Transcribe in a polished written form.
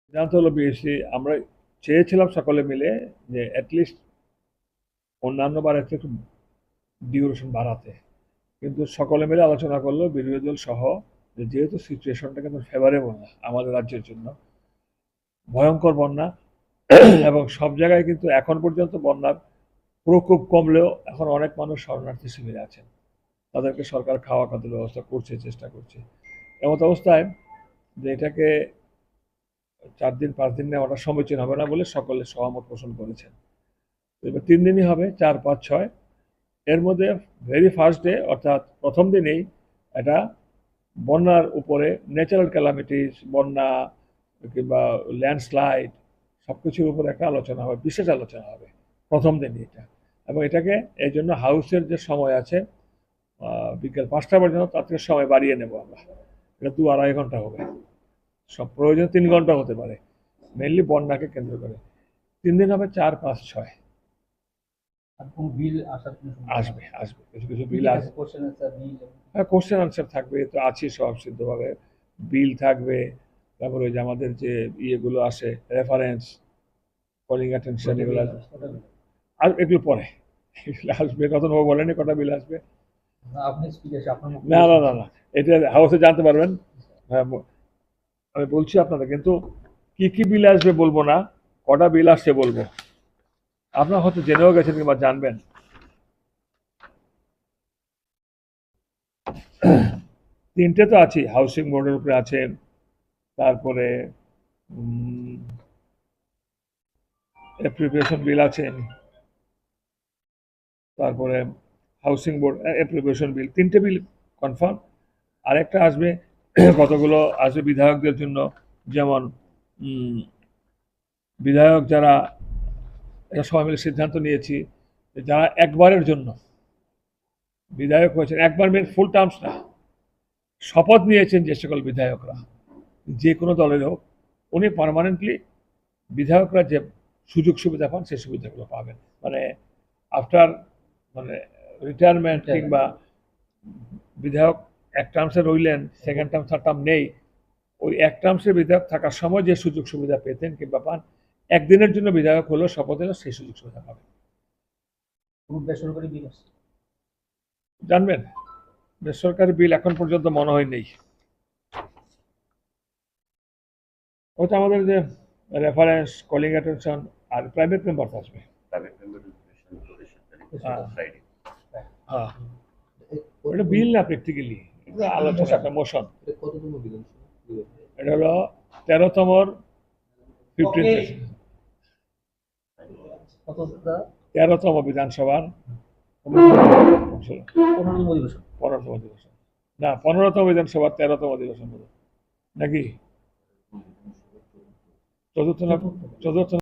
সিদ্ধান্ত হলো বিএসসি আমরা চেয়েছিলাম সকলে মিলে যে অ্যাটলিস্ট অন্যান্য বারের থেকে একটু ডিউরেশন বাড়াতে, কিন্তু সকলে মিলে আলোচনা করলো বিরোধী দল সহ যে যেহেতু সিচুয়েশনটা কিন্তু ফেভারেবল না আমাদের রাজ্যের জন্য, ভয়ঙ্কর বন্যা এবং সব জায়গায় কিন্তু এখন পর্যন্ত বন্যার প্রকোপ কমলেও এখন অনেক মানুষ শরণার্থী শিবিরে আছেন, তাদেরকে সরকার খাওয়া খাদ্যের ব্যবস্থা করছে, চেষ্টা করছে। এমত অবস্থায় যে এটাকে 4 দিন 5 দিন নেওয়াটা সমীচীন হবে না বলে সকলে সহমত পোষণ করেছেন। এবার 3 দিনই হবে, 4 5 6। এর মধ্যে ভেরি ফার্স্ট ডে অর্থাৎ প্রথম দিনেই এটা বন্যার উপরে ন্যাচারাল ক্যালামিটিস, বন্যা কিংবা ল্যান্ডস্লাইড সব কিছুর উপরে একটা আলোচনা হবে, বিশেষ আলোচনা হবে প্রথম দিনই এটা। এবং এটাকে এই জন্য হাউসের যে সময় আছে বিকেল 5টা পর্যন্ত, তার থেকে সময় বাড়িয়ে নেব আমরা। এটা 2-2.5 ঘন্টা হবে, সব প্রয়োজন 3 ঘন্টা হতে পারে, মেনলি বন্যাকে কেন্দ্র করে। 3 দিন হবে, 4 5 6। আসবে আসবে কিছু কিছু বিল আসবে। হ্যাঁ, কোশ্চেন আনসার থাকবে, তো আছে সব সিদ্ধভাবে। বিল থাকবে, তারপরে ওই যে আমাদের যে ইয়েগুলো আসে রেফারেন্স, কলিং অ্যাটেনশন, এগুলো আর এগুলো পরে এগুলো আসবে। কত নেবো বলেনি, কটা বিল আসবে? না না না না, এটা হাউসে জানতে পারবেন। হ্যাঁ, আমি বলছি আপনাদের, কিন্তু কি কি বিল আসবে বলবো না, কটা বিল আসছে বলবো। আপনারা হয়তো জেনেও গেছেন কিংবা জানবেন। তিনটে তো আছে, হাউসিং বোর্ডের উপরে আছে, তারপরে অ্যাপ্লিকেশন বিল আছে, তারপরে হাউসিং বোর্ড অ্যাপ্লিকেশন বিল, তিনটে বিল কনফার্ম। আরেকটা আসবে, কতগুলো আসবে বিধায়কদের জন্য, যেমন বিধায়ক যারা, এটা সবাই মিলে সিদ্ধান্ত নিয়েছি যে যারা একবারের জন্য বিধায়ক হয়েছেন, একবার মিন ফুল টার্মস না, শপথ নিয়েছেন যে সকল বিধায়করা যে কোনো দলের হোক, উনি পার্মানেন্টলি বিধায়করা যে সুযোগ সুবিধা পান সেই সুবিধাগুলো পাবেন। মানে আফটার, মানে রিটায়ারমেন্ট কিংবা বিধায়ক এক টার্মসে রইলেন, সেকেন্ড টার্ম থার্ড টার্ম নেই, ওই এক টার্মসে বিধায়ক থাকার সময় যে সুযোগ সুবিধা পেতেন কিংবা পান, একদিনের জন্য বিধায়ক হলো শপথ হলো, সেই সুযোগ সুবিধা পাবেন। বেসরকারি বিল জানবেন, বেসরকারি বিল এখন পর্যন্ত মনে হয় নেই। ওটা আমাদের যে রেফারেন্স, কলিং অ্যাটেনশন আর প্রাইভেট মেম্বার আসবে। হ্যাঁ, ওটা বিল না, প্র্যাকটিক্যালি এটা আলোচনা, একটা মোশন। এটা হলো 13তম 13তম বিধানসভার 15তম অধিবেশন, না 15তম বিধানসভার 13তম অধিবেশন নাকি চতুর্থ না চতুর্থ